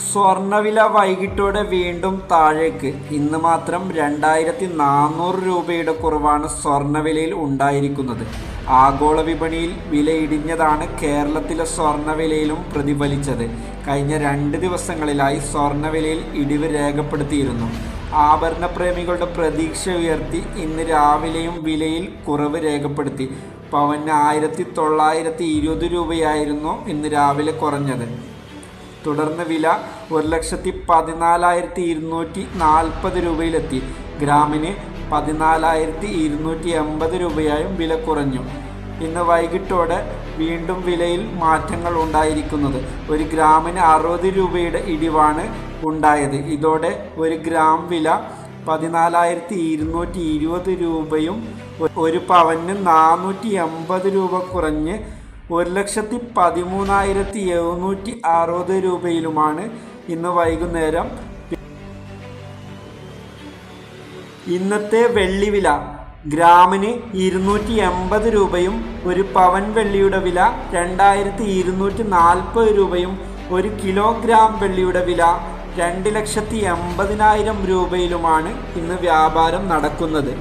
സ്വർണ്ണവില വൈകിട്ടോടെ വീണ്ടും താഴേക്ക്. ഇന്ന് മാത്രം 2400 രൂപയുടെ കുറവാണ് സ്വർണ്ണവിലയിൽ ഉണ്ടായിരിക്കുന്നത്. ആഗോള വിപണിയിൽ വില ഇടിഞ്ഞതാണ് കേരളത്തിലെ സ്വർണ്ണവിലയിലും പ്രതിഫലിച്ചത്. കഴിഞ്ഞ 2 ദിവസങ്ങളിലായി സ്വർണ്ണവിലയിൽ ഇടിവ് രേഖപ്പെടുത്തിയിരുന്നു. ആഭരണപ്രേമികളുടെ പ്രതീക്ഷ ഉയർത്തി ഇന്ന് രാവിലെയും വിലയിൽ കുറവ് രേഖപ്പെടുത്തി. പവന് 1920 രൂപയായിരുന്നു ഇന്ന് രാവിലെ കുറഞ്ഞത്. തുടർന്ന് വില 1,14,240 രൂപയിലെത്തി. ഗ്രാമിന് 14,280 രൂപയായും വില കുറഞ്ഞു. ഇന്ന് വൈകിട്ടോടെ വീണ്ടും വിലയിൽ മാറ്റങ്ങൾ ഉണ്ടായിരിക്കുന്നത്. ഒരു ഗ്രാമിന് 60 രൂപയുടെ ഇടിവാണ് ഉണ്ടായത്. ഇതോടെ ഒരു ഗ്രാം വില 14,220 രൂപയും ഒരു പവന് 480 രൂപ കുറഞ്ഞ് 1,13,760 രൂപയിലുമാണ് ഇന്ന് വൈകുന്നേരം. ഇന്നത്തെ വെള്ളിവില ഗ്രാമിന് 280 രൂപയും ഒരു പവൻ വെള്ളിയുടെ വില 2,240 രൂപയും ഒരു കിലോഗ്രാം വെള്ളിയുടെ വില 2,80,000 രൂപയിലുമാണ് ഇന്ന് വ്യാപാരം നടക്കുന്നത്.